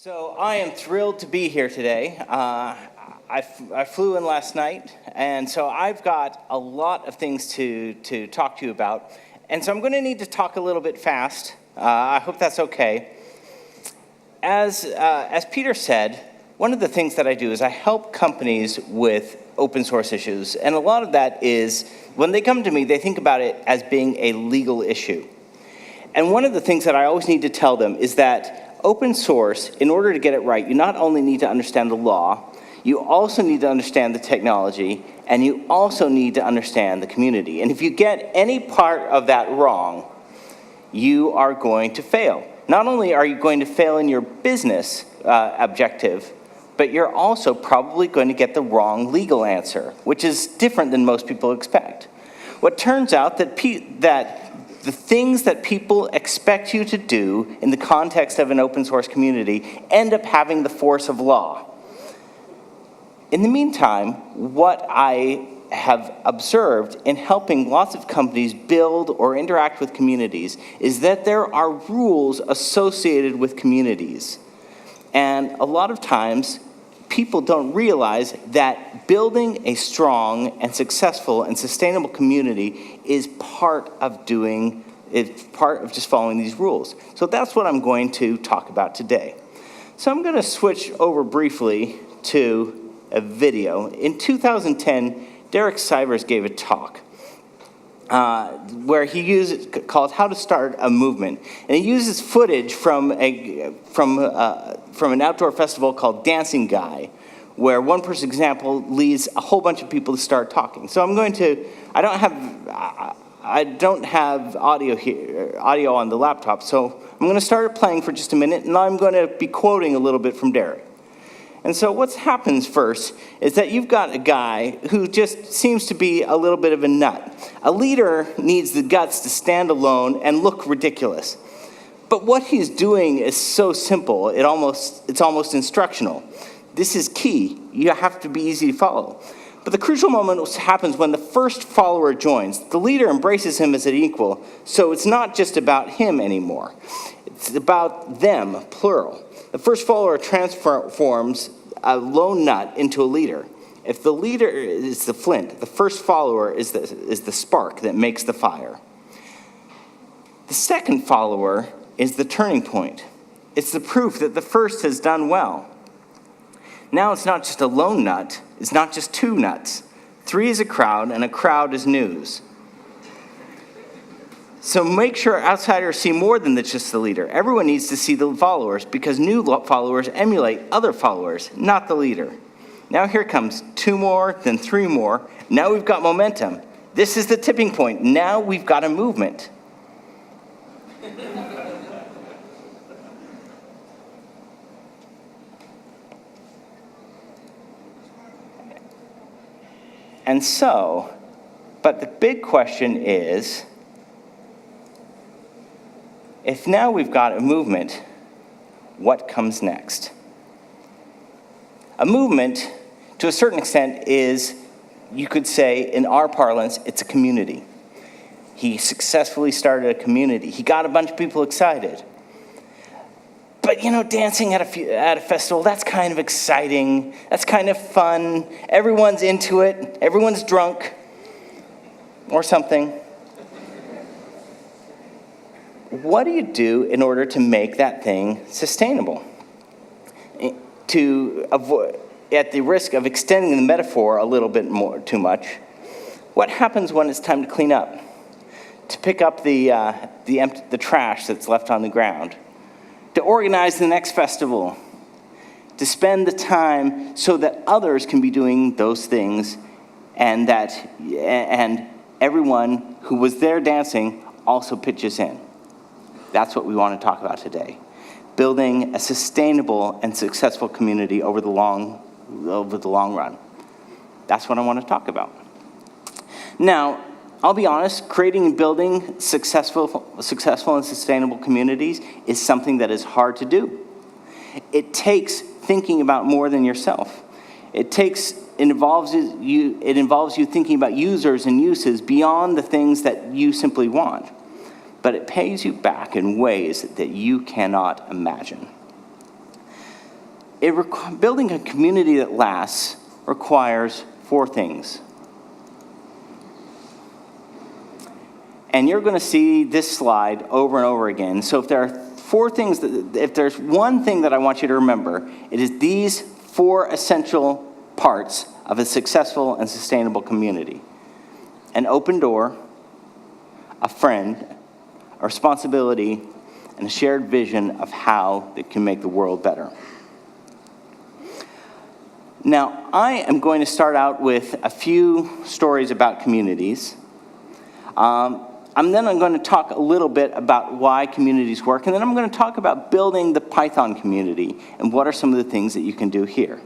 So I am thrilled to be here today. I flew in last night, and so I've got a lot of things to talk to you about. And so I'm going to need to talk a little bit fast. I hope that's okay. As Peter said, one of the things that I do is I help companies with open source issues. And a lot of that is, when they come to me, they think about it as being a legal issue. And one of the things that I always need to tell them is that open source, in order to get it right, you not only need to understand the law, you also need to understand the technology, and you also need to understand the community. And if you get any part of that wrong, you are going to fail. Not only are you going to fail in your business objective, but you're also probably going to get the wrong legal answer, which is different than most people expect. What turns out that the things that people expect you to do in the context of an open source community end up having the force of law. In the meantime, what I have observed in helping lots of companies build or interact with communities is that there are rules associated with communities. And a lot of times, people don't realize that building a strong and successful and sustainable community is part of just following these rules. So that's what I'm going to talk about today. So I'm going to switch over briefly to a video. In 2010, Derek Sivers gave a talk where he called "How to Start a Movement," and he uses footage from an outdoor festival called Dancing Guy, where one person's example leads a whole bunch of people to start talking. So I don't have audio on the laptop, so I'm going to start it playing for just a minute, and I'm going to be quoting a little bit from Derek. And so what happens first is that you've got a guy who just seems to be a little bit of a nut. A leader needs the guts to stand alone and look ridiculous. But what he's doing is so simple, it's almost instructional. This is key. You have to be easy to follow. But the crucial moment happens when the first follower joins. The leader embraces him as an equal, so it's not just about him anymore. It's about them, plural. The first follower transforms a lone nut into a leader. If the leader is the flint, the first follower is the spark that makes the fire. The second follower is the turning point. It's the proof that the first has done well. Now it's not just a lone nut, it's not just two nuts. 3 is a crowd, and a crowd is news. So make sure outsiders see more than just the leader. Everyone needs to see the followers, because new followers emulate other followers, not the leader. Now here comes 2 more, then 3 more. Now we've got momentum. This is the tipping point. Now we've got a movement. And so, but the big question is, if now we've got a movement, what comes next? A movement, to a certain extent, is, you could say, in our parlance, it's a community. He successfully started a community. He got a bunch of people excited. But, dancing at a festival, that's kind of exciting. That's kind of fun. Everyone's into it. Everyone's drunk or something. What do you do in order to make that thing sustainable? To avoid, at the risk of extending the metaphor a little bit too much, what happens when it's time to clean up? To pick up the trash that's left on the ground? To organize the next festival? To spend the time so that others can be doing those things, and everyone who was there dancing also pitches in? That's what we want to talk about today. Building a sustainable and successful community over the long run. That's what I want to talk about. Now, I'll be honest, creating and building successful and sustainable communities is something that is hard to do. It takes thinking about more than yourself. It involves you thinking about users and uses beyond the things that you simply want. But it pays you back in ways that you cannot imagine. Building a community that lasts requires 4 things. And you're going to see this slide over and over again. So if there are 4 things, if there's one thing that I want you to remember, it is these 4 essential parts of a successful and sustainable community: an open door, a friend, a responsibility, and a shared vision of how it can make the world better. Now, I am going to start out with a few stories about communities. I'm going to talk a little bit about why communities work, and then I'm going to talk about building the Python community and what are some of the things that you can do here.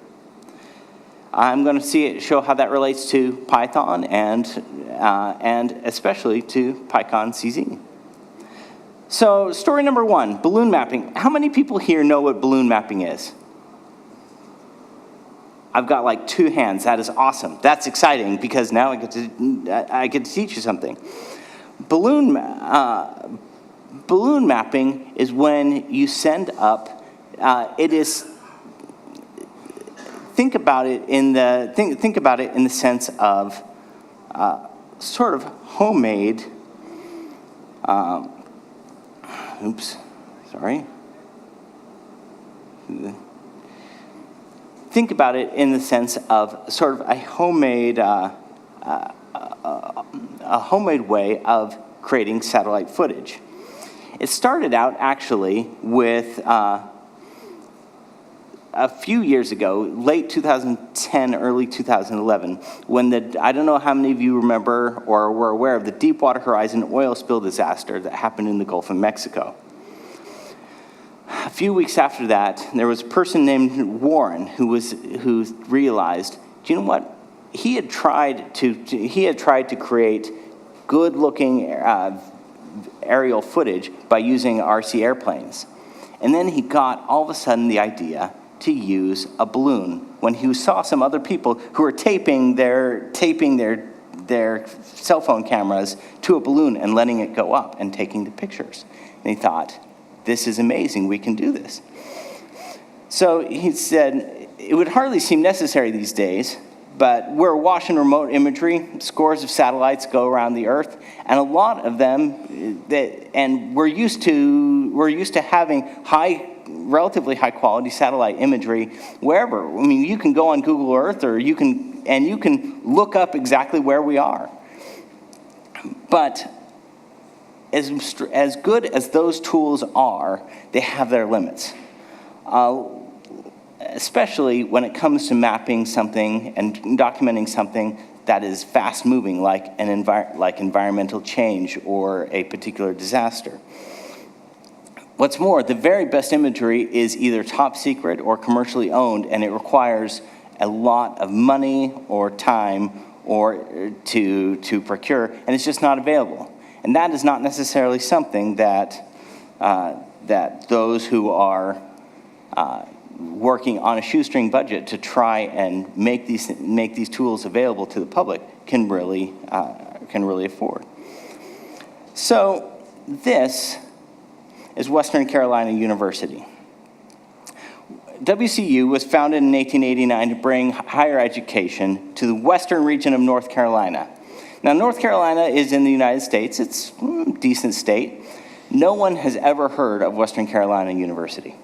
I'm going to show how that relates to Python and especially to PyCon CZ. So, story number 1, balloon mapping. How many people here know what balloon mapping is? I've got like 2 hands. That is awesome. That's exciting because now I get to teach you something. Balloon mapping is when you send up. Think about it in the sense of sort of homemade. Think about it in the sense of sort of a homemade way of creating satellite footage. It started out actually with a few years ago, late 2010, early 2011, when I don't know how many of you remember or were aware of the Deepwater Horizon oil spill disaster that happened in the Gulf of Mexico. A few weeks after that, there was a person named Warren who realized, do you know what? He had tried to create good-looking aerial footage by using RC airplanes, and then he got all of a sudden the idea to use a balloon when he saw some other people who were taping their cell phone cameras to a balloon and letting it go up and taking the pictures. And he thought, this is amazing, we can do this. So he said, it would hardly seem necessary these days, but we're awash in remote imagery. Scores of satellites go around the Earth, and a lot of them, and we're used to having relatively high quality satellite imagery wherever. I mean, you can go on Google Earth, or you can look up exactly where we are. But as good as those tools are, they have their limits. Especially when it comes to mapping something and documenting something that is fast-moving, like environmental change or a particular disaster. What's more, the very best imagery is either top secret or commercially owned, and it requires a lot of money or time to procure, and it's just not available. And that is not necessarily something that those who are working on a shoestring budget to try and make these tools available to the public can really afford. So this is Western Carolina University. WCU was founded in 1889 to bring higher education to the western region of North Carolina. Now, North Carolina is in the United States. It's a decent state. No one has ever heard of Western Carolina University.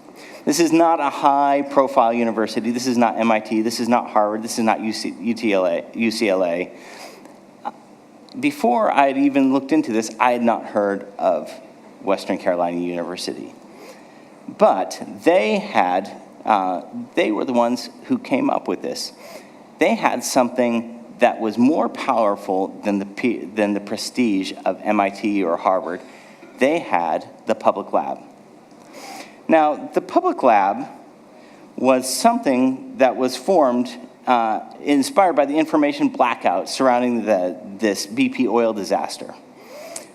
This is not a high-profile university. This is not MIT. This is not Harvard. This is not UCLA. Before I had even looked into this, I had not heard of Western Carolina University. But they were the ones who came up with this. They had something that was more powerful than the prestige of MIT or Harvard. They had the public lab. Now, the public lab was something that was formed, inspired by the information blackout surrounding this BP oil disaster.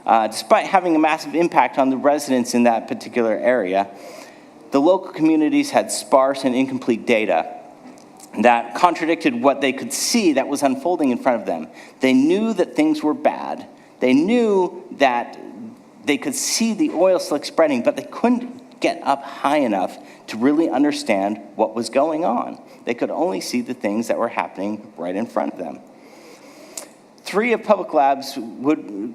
Despite having a massive impact on the residents in that particular area, the local communities had sparse and incomplete data that contradicted what they could see that was unfolding in front of them. They knew that things were bad. They knew that they could see the oil slick spreading, but they couldn't get up high enough to really understand what was going on. They could only see the things that were happening right in front of them. 3 of Public Labs'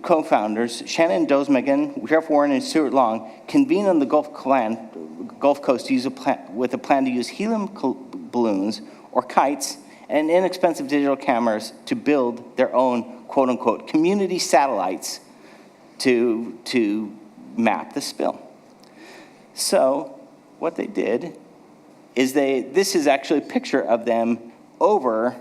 co-founders, Shannon Dosmegan, Jeff Warren, and Stuart Long, convened on the Gulf Coast with a plan to use helium balloons or kites and inexpensive digital cameras to build their own, quote-unquote, community satellites to map the spill. So what they did is this is actually a picture of them over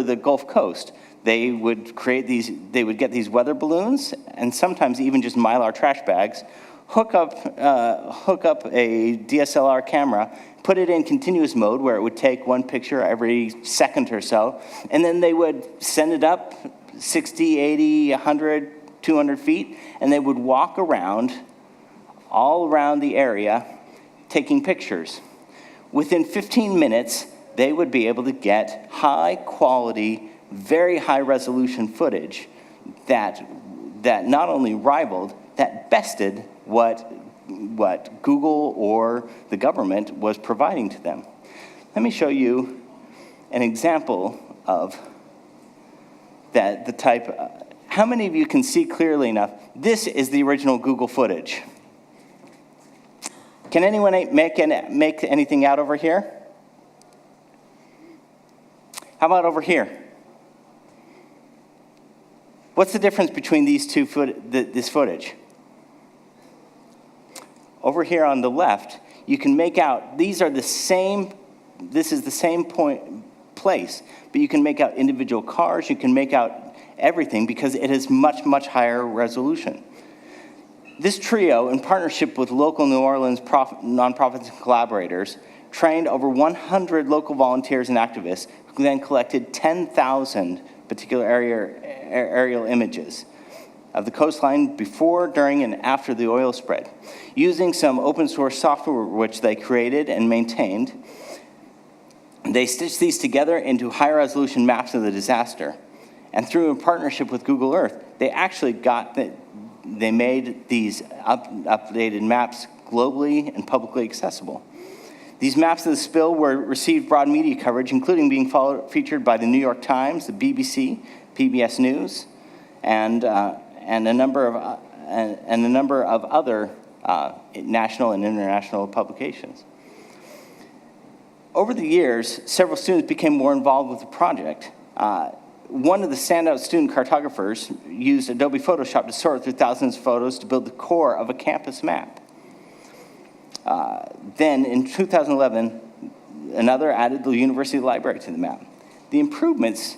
the Gulf Coast. They would get these weather balloons and sometimes even just Mylar trash bags, hook up a DSLR camera, put it in continuous mode where it would take one picture every second or so, and then they would send it up 60, 80, 100, 200 feet, and they would walk around, all around the area, taking pictures. Within 15 minutes, they would be able to get high quality, very high resolution footage that not only rivaled, that bested what Google or the government was providing to them. Let me show you an example of that, the type. How many of you can see clearly enough? This is the original Google footage. Can anyone make anything out over here? How about over here? What's the difference between these two this footage? Over here on the left, you can make out, this is the same place, but you can make out individual cars, you can make out everything because it is much, much higher resolution. This trio, in partnership with local New Orleans nonprofits and collaborators, trained over 100 local volunteers and activists who then collected 10,000 particular aerial images of the coastline before, during, and after the oil spread. Using some open source software which they created and maintained, they stitched these together into high resolution maps of the disaster. And through a partnership with Google Earth, they made these updated maps globally and publicly accessible. These maps of the spill received broad media coverage, including being featured by the New York Times, the BBC, PBS News, and a number of other national and international publications. Over the years, several students became more involved with the project. One of the standout student cartographers used Adobe Photoshop to sort through thousands of photos to build the core of a campus map. Then, in 2011, another added the university library to the map. The improvements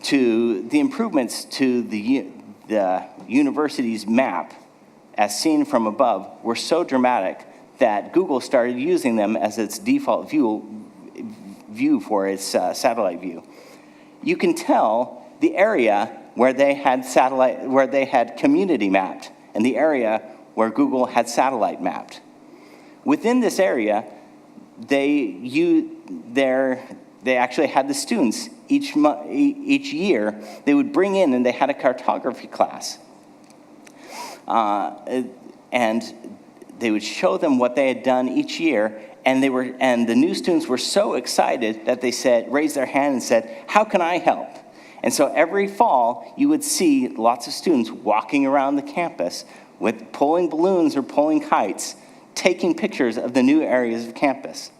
to the university's map, as seen from above, were so dramatic that Google started using them as its default view for its satellite view. You can tell the area where they had community mapped, and the area where Google had satellite mapped. Within this area, they actually had the students each year. They would bring in, and they had a cartography class, and they would show them what they had done each year. And the new students were so excited that they raised their hand and said, "How can I help?" And so every fall, you would see lots of students walking around the campus with pulling balloons or pulling kites, taking pictures of the new areas of campus.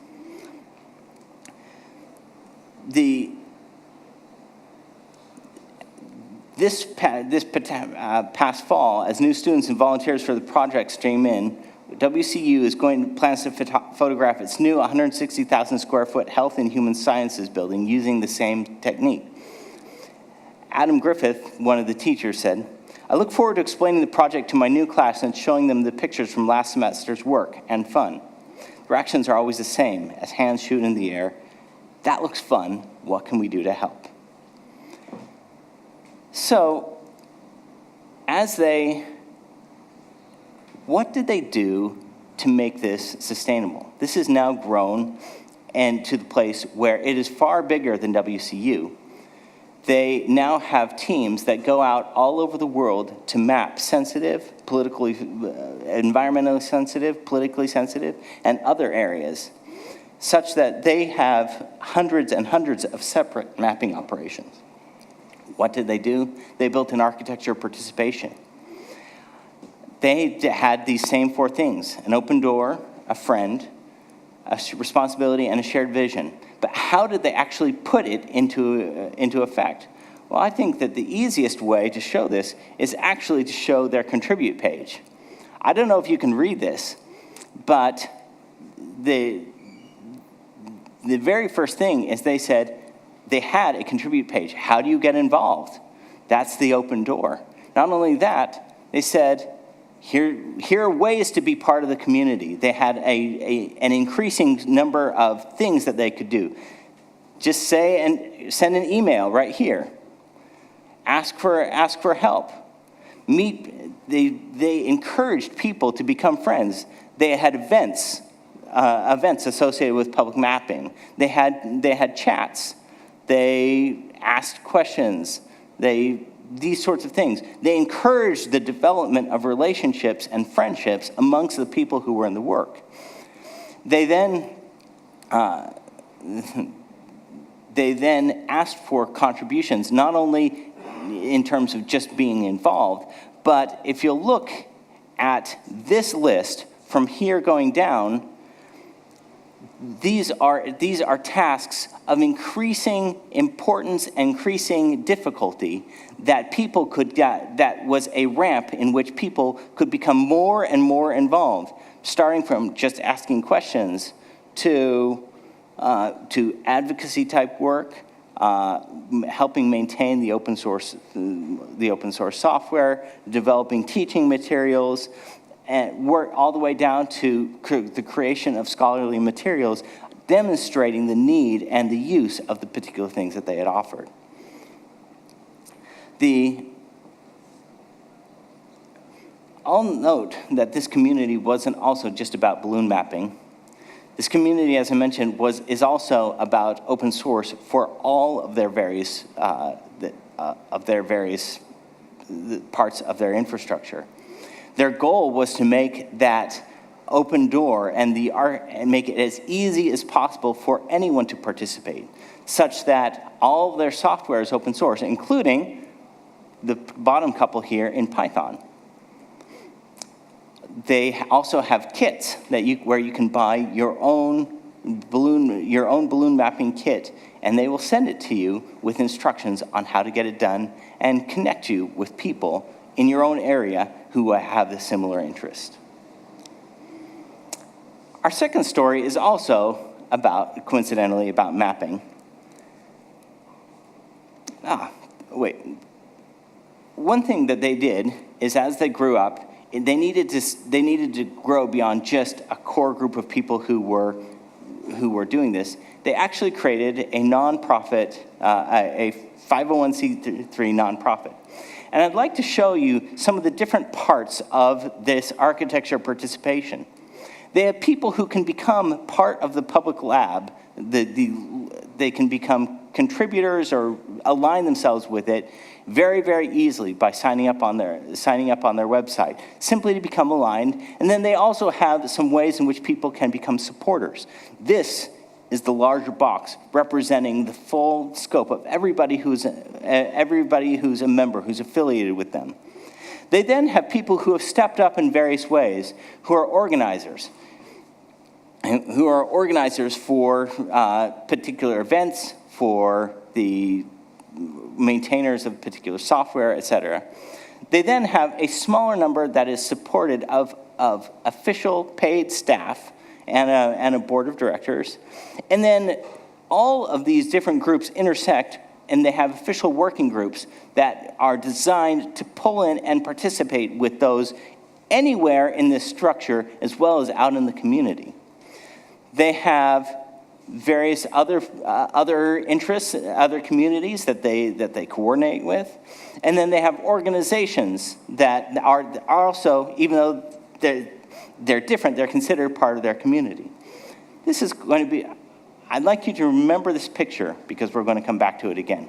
This past fall, as new students and volunteers for the project stream in, WCU plans to photograph its new 160,000 square foot Health and Human Sciences building using the same technique. Adam Griffith, one of the teachers, said, "I look forward to explaining the project to my new class and showing them the pictures from last semester's work and fun. The reactions are always the same, as hands shoot in the air. That looks fun. What can we do to help?" So, what did they do to make this sustainable? This has now grown and to the place where it is far bigger than WCU. They now have teams that go out all over the world to map sensitive, environmentally sensitive, politically sensitive, and other areas, such that they have hundreds and hundreds of separate mapping operations. What did they do? They built an architecture of participation. They had these same four things: an open door, a friend, a responsibility, and a shared vision. But how did they actually put it into effect? Well, I think that the easiest way to show this is actually to show their contribute page. I don't know if you can read this, but the very first thing is they said they had a contribute page. How do you get involved? That's the open door. Not only that, they said, here are ways to be part of the community. They had an increasing number of things that they could do. Just say and send an email right here. Ask for help. They encouraged people to become friends. They had events associated with public mapping. They had chats. They asked questions. These sorts of things. They encouraged the development of relationships and friendships amongst the people who were in the work. They then asked for contributions, not only in terms of just being involved, but if you'll look at this list from here going down, these are tasks of increasing importance, increasing difficulty that people could get. That was a ramp in which people could become more and more involved, starting from just asking questions to advocacy type work, helping maintain the open source software, developing teaching materials, and work all the way down to the creation of scholarly materials demonstrating the need and the use of the particular things that they had offered. I'll note that this community wasn't also just about balloon mapping. This community, as I mentioned, is also about open source for all of their various parts of their infrastructure. Their goal was to make that open door and make it as easy as possible for anyone to participate, such that all of their software is open source, including the bottom couple here in Python. They also have kits where you can buy your own balloon mapping kit, and they will send it to you with instructions on how to get it done and connect you with people in your own area who have a similar interest. Our second story is also coincidentally about mapping. One thing that they did is, as they grew up, they needed to grow beyond just a core group of people who were doing this. They actually created a nonprofit, a 501c3 nonprofit. And I'd like to show you some of the different parts of this architecture participation. They have people who can become part of the public lab. They can become contributors or align themselves with it very, very easily by signing up on their website, simply to become aligned. And then they also have some ways in which people can become supporters. This is the larger box representing the full scope of everybody who's a member, who's affiliated with them. They then have people who have stepped up in various ways, who are organizers for particular events, for the maintainers of particular software, etc. They then have a smaller number that is supported of official paid staff and a board of directors. And then all of these different groups intersect, and they have official working groups that are designed to pull in and participate with those anywhere in this structure, as well as out in the community. They have various other interests, other communities that they coordinate with. And then they have organizations that are also, even though they're different, they're considered part of their community. This is going to be, I'd like you to remember this picture because we're going to come back to it again.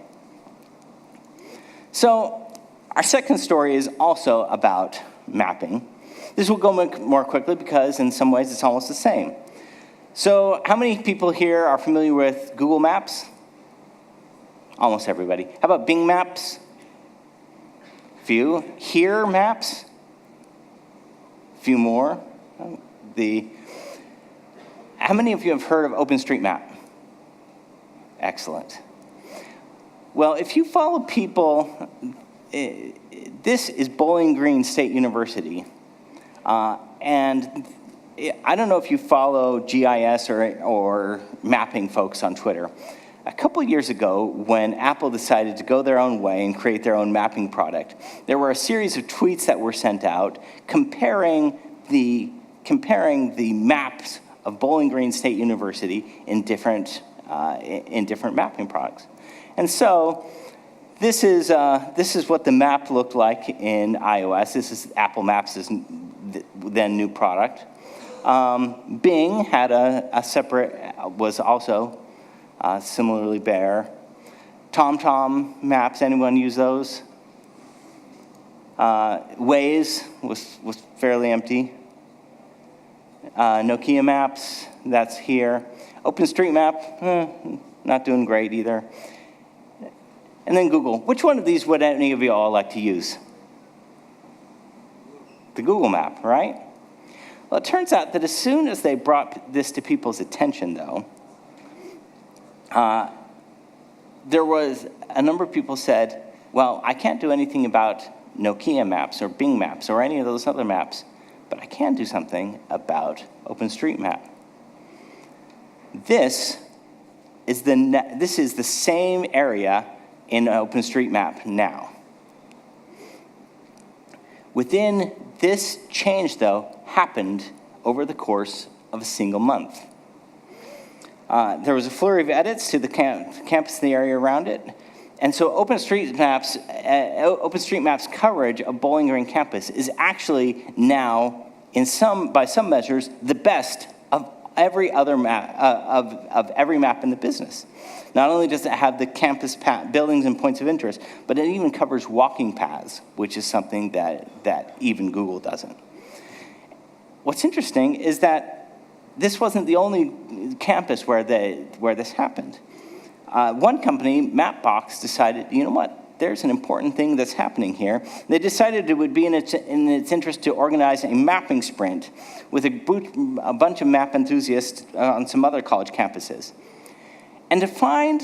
So our second story is also about mapping. This will go more quickly because in some ways it's almost the same. So how many people here are familiar with Google Maps? Almost everybody. How about Bing Maps? Few. Here Maps? Few more. How many of you have heard of OpenStreetMap? Excellent. Well, if you follow people, this is Bowling Green State University. And I don't know if you follow GIS or mapping folks on Twitter. A couple years ago, when Apple decided to go their own way and create their own mapping product, there were a series of tweets that were sent out comparing the maps of Bowling Green State University in different mapping products. And so this is what the map looked like in iOS. This is Apple Maps' then new product. Bing had a separate, was also similarly bare. TomTom Maps, anyone use those? Waze was fairly empty. Nokia Maps, that's here. OpenStreetMap, not doing great either. And then Google. Which one of these would any of you all like to use? The Google Map, right? Well, it turns out that as soon as they brought this to people's attention, though, there was a number of people said, well, I can't do anything about Nokia Maps or Bing Maps or any of those other maps, but I can do something about OpenStreetMap. This is the same area in OpenStreetMap now. Within this change, though, happened over the course of a single month. There was a flurry of edits to the campus and the area around it. And so OpenStreetMap's coverage of Bowling Green campus is actually now, by some measures, the best of every other map, of every map in the business. Not only does it have the campus buildings and points of interest, but it even covers walking paths, which is something that even Google doesn't. What's interesting is that this wasn't the only campus where this happened. One company, Mapbox, decided, you know what? There's an important thing that's happening here. They decided it would be in its interest to organize a mapping sprint with a bunch of map enthusiasts on some other college campuses. And to find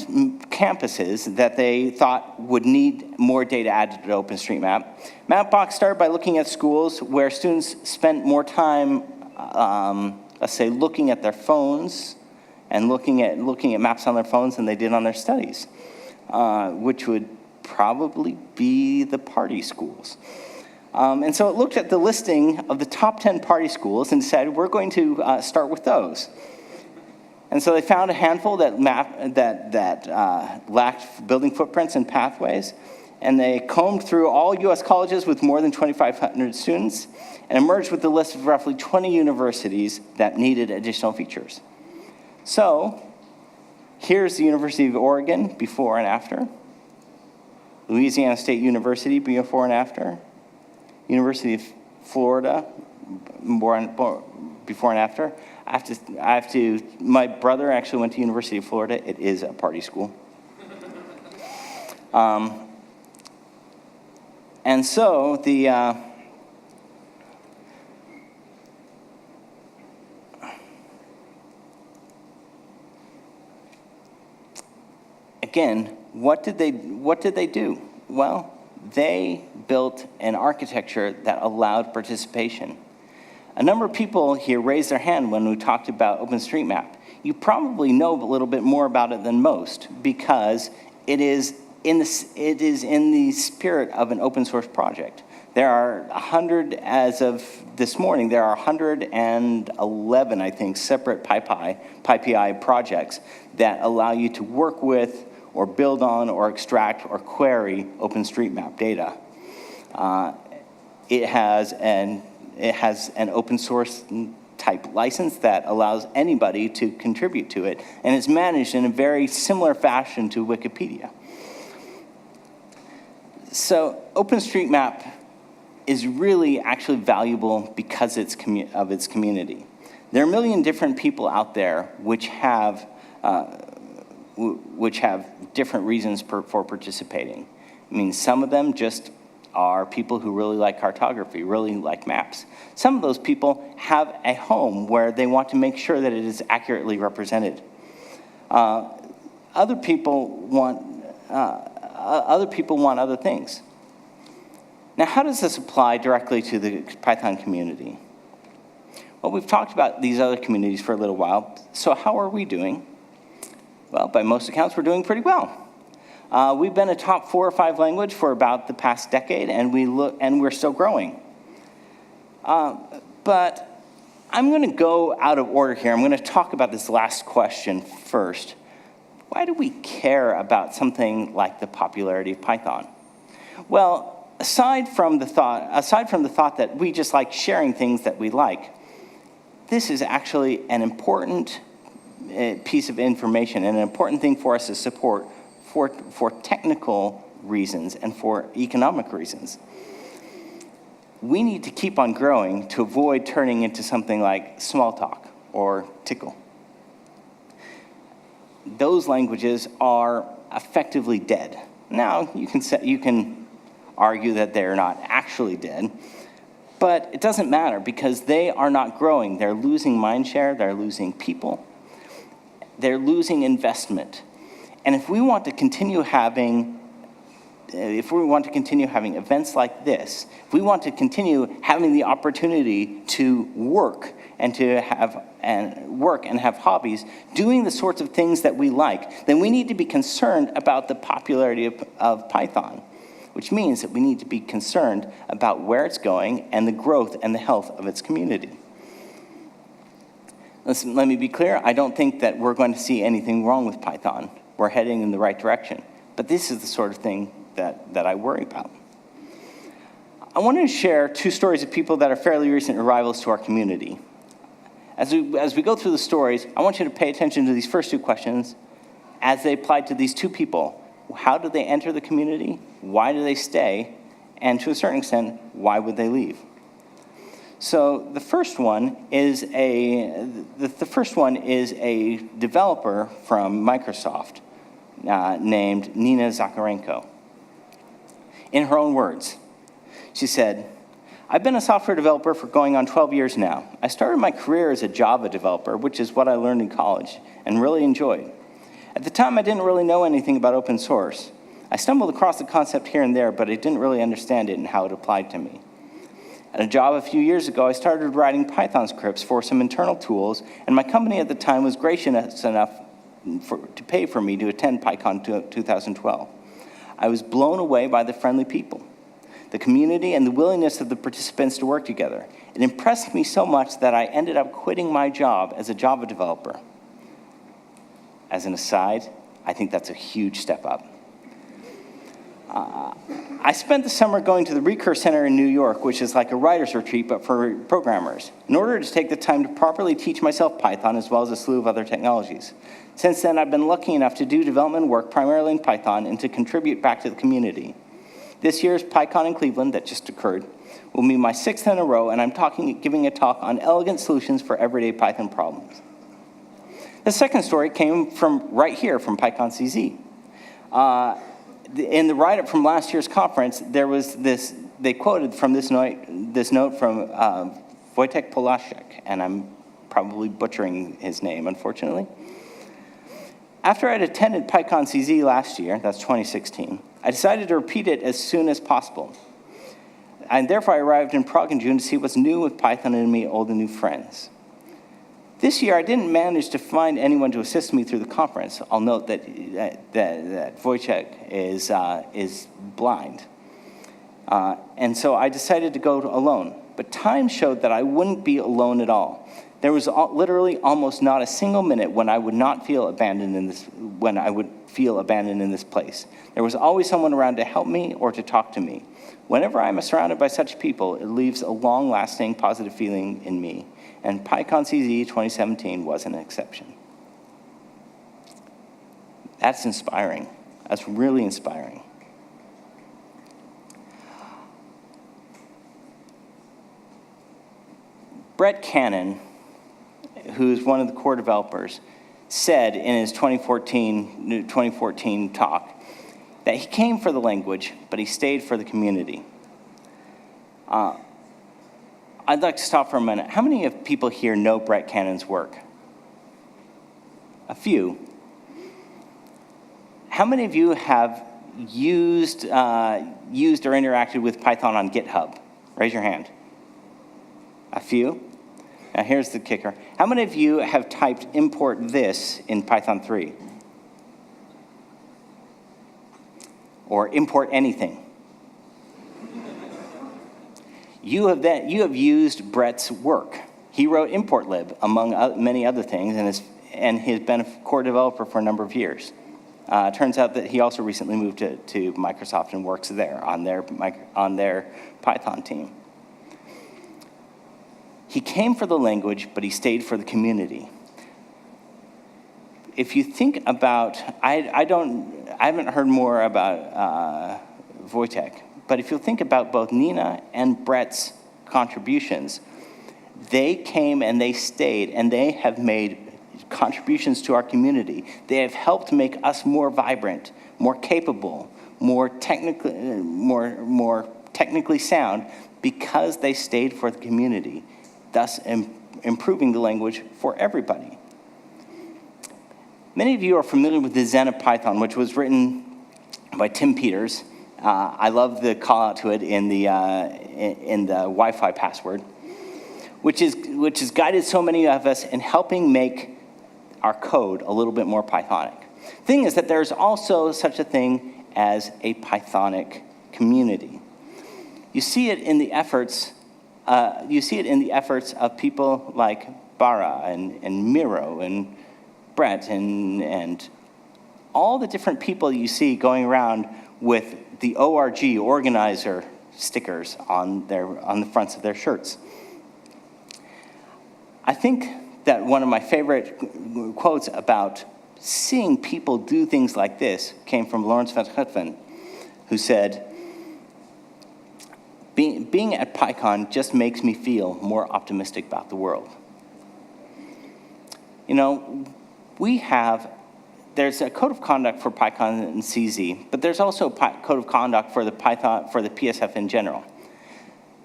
campuses that they thought would need more data added to OpenStreetMap, Mapbox started by looking at schools where students spent more time, let's say, looking at their phones and looking at maps on their phones than they did on their studies, which would probably be the party schools. And so it looked at the listing of the top 10 party schools and decided we're going to start with those. And so they found a handful that lacked building footprints and pathways, and they combed through all U.S. colleges with more than 2,500 students and emerged with a list of roughly 20 universities that needed additional features. So here's the University of Oregon before and after, Louisiana State University before and after, University of Florida before and after. My brother actually went to University of Florida. It is a party school. And so again, what did they do? Well, they built an architecture that allowed participation. A number of people here raised their hand when we talked about OpenStreetMap. You probably know a little bit more about it than most because it is in the spirit of an open source project. There are 100, as of this morning, there are 111, I think, separate PyPI projects that allow you to work with or build on or extract or query OpenStreetMap data. It has an open source type license that allows anybody to contribute to it, and it's managed in a very similar fashion to Wikipedia. So OpenStreetMap is really actually valuable because of its community. There are a million different people out there which have different reasons for participating. I mean, some of them just are people who really like cartography, really like maps. Some of those people have a home where they want to make sure that it is accurately represented. Other people want other things. Now, how does this apply directly to the Python community? Well, we've talked about these other communities for a little while, so how are we doing? Well, by most accounts, we're doing pretty well. We've been a top 4 or 5 language for about the past decade, and we're still growing. But I'm going to go out of order here. I'm going to talk about this last question first. Why do we care about something like the popularity of Python? Well, aside from the thought that we just like sharing things that we like, this is actually an important piece of information and an important thing for us to support for technical reasons and for economic reasons. We need to keep on growing to avoid turning into something like small talk or tickle. Those languages are effectively dead. Now, you can argue that they're not actually dead, but it doesn't matter because they are not growing. They're losing mindshare, they're losing people, they're losing investment. And if we want to continue having events like this, if we want to continue having the opportunity to work and have hobbies, doing the sorts of things that we like, then we need to be concerned about the popularity of Python, which means that we need to be concerned about where it's going and the growth and the health of its community. Listen, let me be clear. I don't think that we're going to see anything wrong with Python. We're heading in the right direction. But this is the sort of thing that I worry about. I wanted to share 2 stories of people that are fairly recent arrivals to our community. As we go through the stories, I want you to pay attention to these first 2 questions as they apply to these 2 people. How did they enter the community? Why do they stay? And to a certain extent, why would they leave? So the first one is a developer from Microsoft named Nina Zakharchenko. In her own words, she said, "I've been a software developer for going on 12 years now. I started my career as a Java developer, which is what I learned in college, and really enjoyed. At the time, I didn't really know anything about open source. I stumbled across the concept here and there, but I didn't really understand it and how it applied to me. At a job a few years ago, I started writing Python scripts for some internal tools, and my company at the time was gracious enough to pay for me to attend PyCon 2012. I was blown away by the friendly people, the community, and the willingness of the participants to work together. It impressed me so much that I ended up quitting my job as a Java developer." As an aside, I think that's a huge step up. I spent the summer going to the Recurse Center in New York, which is like a writer's retreat, but for programmers, in order to take the time to properly teach myself Python as well as a slew of other technologies. Since then, I've been lucky enough to do development work primarily in Python and to contribute back to the community. This year's PyCon in Cleveland, that just occurred, will be my 6th in a row, and I'm giving a talk on elegant solutions for everyday Python problems. The second story came from right here, from PyCon CZ. In the write-up from last year's conference, there was this, they quoted from this note from Wojtek Pelagic, and I'm probably butchering his name, unfortunately. "After I'd attended PyCon CZ last year, that's 2016, I decided to repeat it as soon as possible. And therefore, I arrived in Prague in June to see what's new with Python and meet old and new friends. This year, I didn't manage to find anyone to assist me through the conference. I'll note that Wojtek is blind. And so I decided to go alone. But time showed that I wouldn't be alone at all. There was literally almost not a single minute when I would not feel abandoned in this place. There was always someone around to help me or to talk to me. Whenever I'm surrounded by such people, it leaves a long-lasting positive feeling in me. And PyCon CZ 2017 was an exception." That's inspiring. That's really inspiring. Brett Cannon, who's one of the core developers, said in his 2014 talk that he came for the language, but he stayed for the community. I'd like to stop for a minute. How many of people here know Brett Cannon's work? A few. How many of you have used or interacted with Python on GitHub? Raise your hand. A few. Now here's the kicker. How many of you have typed import this in Python 3? Or import anything? You have used Brett's work. He wrote importlib, among many other things, and he's been a core developer for a number of years. Turns out that he also recently moved to Microsoft and works there on their Python team. He came for the language, but he stayed for the community. If you think about, I haven't heard more about Wojtek, but if you think about both Nina and Brett's contributions, they came and they stayed, and they have made contributions to our community. They have helped make us more vibrant, more capable, more technically sound, because they stayed for the community, thus improving the language for everybody. Many of you are familiar with the Zen of Python, which was written by Tim Peters. I love the call out to it in the Wi-Fi password, which has guided so many of us in helping make our code a little bit more Pythonic. Thing is that there's also such a thing as a Pythonic community. You see it in the efforts. Of people like Bara and Miro and Brett and all the different people you see going around with the ORG organizer stickers on the fronts of their shirts. I think that one of my favorite quotes about seeing people do things like this came from Lawrence van Zutphen, who said, being at PyCon just makes me feel more optimistic about the world. You know, there's a code of conduct for PyCon and CZ, but there's also a code of conduct for the PSF in general.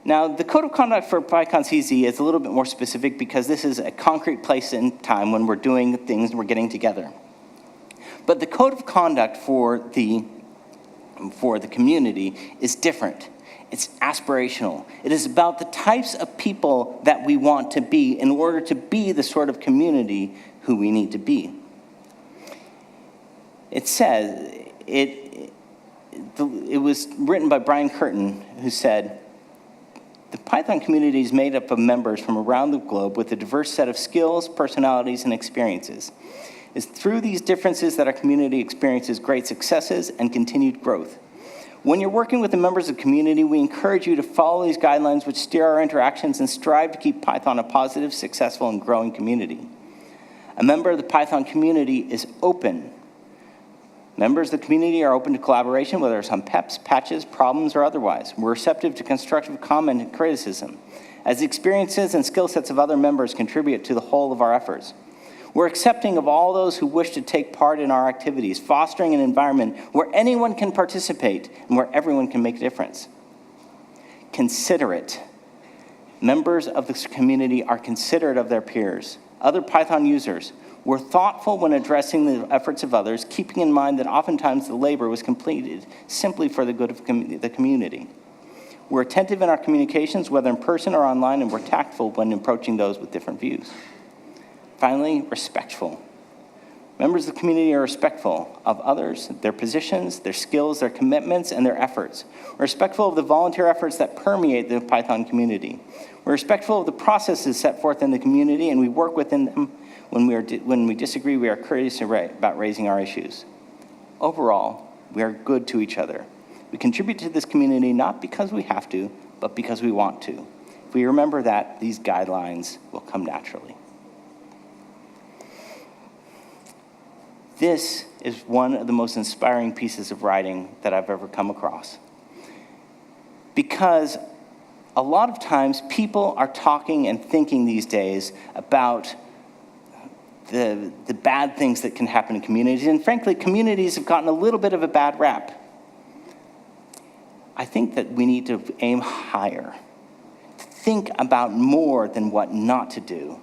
Now, the code of conduct for PyCon CZ is a little bit more specific because this is a concrete place and time when we're doing things and we're getting together. But the code of conduct for the community is different. It's aspirational. It is about the types of people that we want to be in order to be the sort of community who we need to be. It says, it was written by Brian Curtin, who said, the Python community is made up of members from around the globe with a diverse set of skills, personalities, and experiences. It's through these differences that our community experiences great successes and continued growth. When you're working with the members of the community, we encourage you to follow these guidelines which steer our interactions and strive to keep Python a positive, successful, and growing community. A member of the Python community is open. Members of the community are open to collaboration, whether it's on PEPs, patches, problems, or otherwise. We're receptive to constructive comment and criticism, as the experiences and skill sets of other members contribute to the whole of our efforts. We're accepting of all those who wish to take part in our activities, fostering an environment where anyone can participate and where everyone can make a difference. Considerate. Members of this community are considerate of their peers, other Python users. We're thoughtful when addressing the efforts of others, keeping in mind that oftentimes the labor was completed simply for the good of the community. We're attentive in our communications, whether in person or online, and we're tactful when approaching those with different views. Finally, respectful. Members of the community are respectful of others, their positions, their skills, their commitments, and their efforts. We're respectful of the volunteer efforts that permeate the Python community. We're respectful of the processes set forth in the community, and we work within them. When we disagree, we are courteous about raising our issues. Overall, we are good to each other. We contribute to this community not because we have to, but because we want to. If we remember that, these guidelines will come naturally. This is one of the most inspiring pieces of writing that I've ever come across. Because a lot of times people are talking and thinking these days about the bad things that can happen in communities, and frankly, communities have gotten a little bit of a bad rap. I think that we need to aim higher, to think about more than what not to do,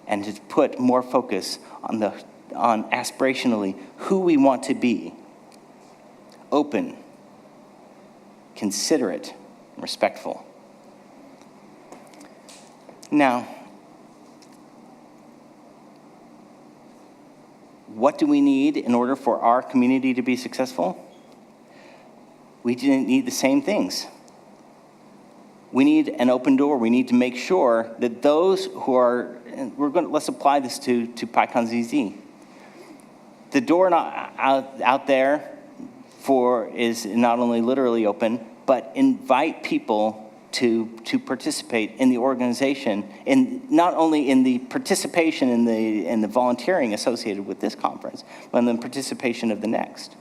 and to put more focus on aspirationally who we want to be: open, considerate, and respectful. Now, what do we need in order for our community to be successful? We need the same things. We need an open door. We need to make sure that those who are, let's apply this to PyCon-ZZ. The door out there is not only literally open, but invite people to participate in the organization, and not only in the participation in the volunteering associated with this conference, but in the participation of the next.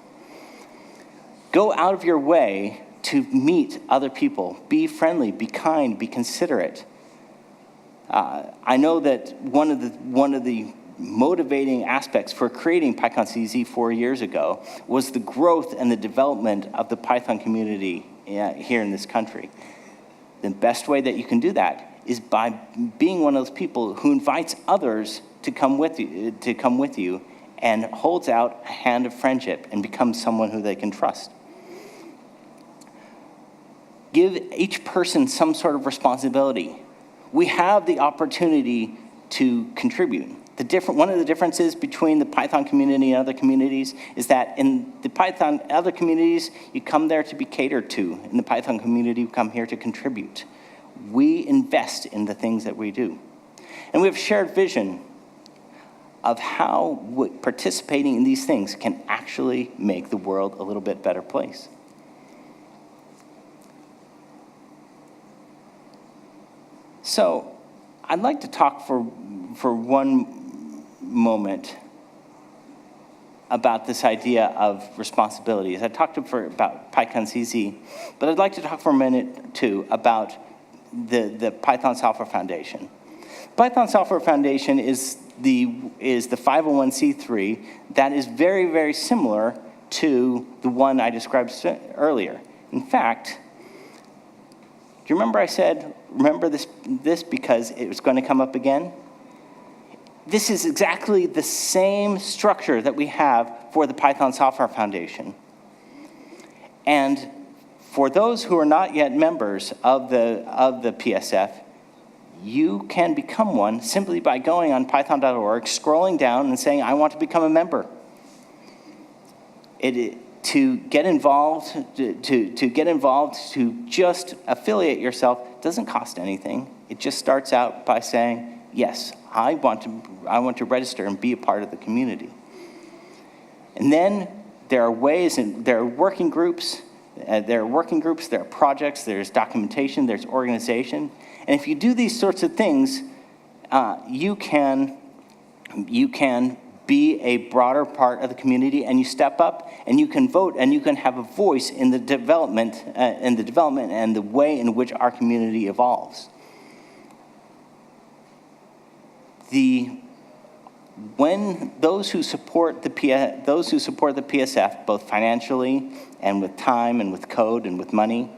Go out of your way to meet other people. Be friendly, be kind, be considerate. I know that one of the motivating aspects for creating PyCon-ZZ 4 years ago was the growth and the development of the Python community here in this country. The best way that you can do that is by being one of those people who invites others to come with you and holds out a hand of friendship and becomes someone who they can trust. Give each person some sort of responsibility. We have the opportunity to contribute. One of the differences between the Python community and other communities is that in the Python other communities, you come there to be catered to. In the Python community, you come here to contribute. We invest in the things that we do. And we have a shared vision of how participating in these things can actually make the world a little bit better place. So I'd like to talk for one moment about this idea of responsibilities. I talked about PyCon-ZZ, but I'd like to talk for a minute, too, about the Python Software Foundation. Python Software Foundation is the 501c3 that is very, very similar to the one I described earlier. In fact, do you remember I said, remember this because it was going to come up again? This is exactly the same structure that we have for the Python Software Foundation. And for those who are not yet members of the PSF, you can become one simply by going on python.org, scrolling down, and saying, I want to become a member. To get involved, to just affiliate yourself doesn't cost anything. It just starts out by saying, yes, I want to register and be a part of the community. And then there are ways, and there are working groups, there are projects, there's documentation, there's organization. And if you do these sorts of things, you can be a broader part of the community, and you step up and you can vote and you can have a voice in the development and the way in which our community evolves. When those who support the PSF, both financially and with time and with code and with money,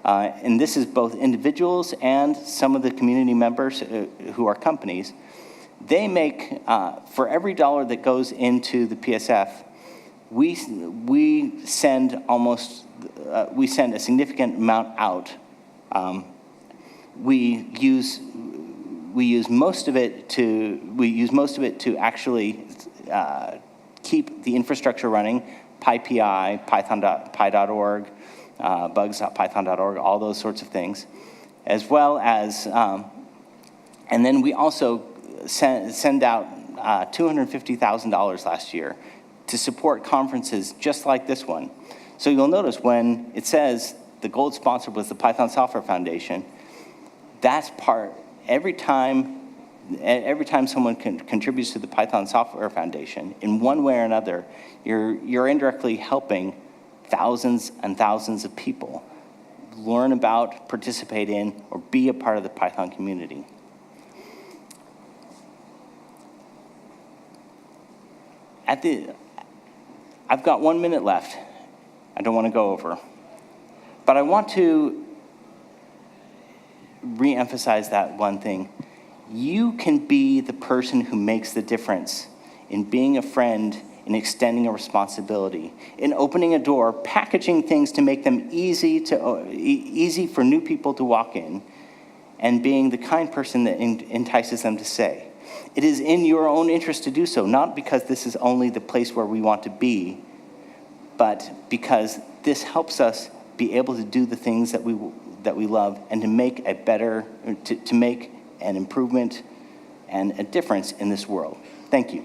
and this is both individuals and some of the community members who are companies, they make, for every dollar that goes into the PSF, we send a significant amount out. We use most of it to actually keep the infrastructure running, PyPI, python.py.org, bugs.python.org, all those sorts of things, as well as, and then we also send out $250,000 last year to support conferences just like this one. So you'll notice when it says the gold sponsor was the Python Software Foundation, that's part, every time someone contributes to the Python Software Foundation, in one way or another, you're indirectly helping thousands and thousands of people learn about, participate in, or be a part of the Python community. I've got 1 minute left. I don't want to go over. But I want to re-emphasize that one thing. You can be the person who makes the difference in being a friend, in extending a responsibility, in opening a door, packaging things to make them easy for new people to walk in, and being the kind person that entices them to stay. It is in your own interest to do so, not because this is only the place where we want to be, but because this helps us be able to do the things that we love and to make to make an improvement and a difference in this world. Thank you.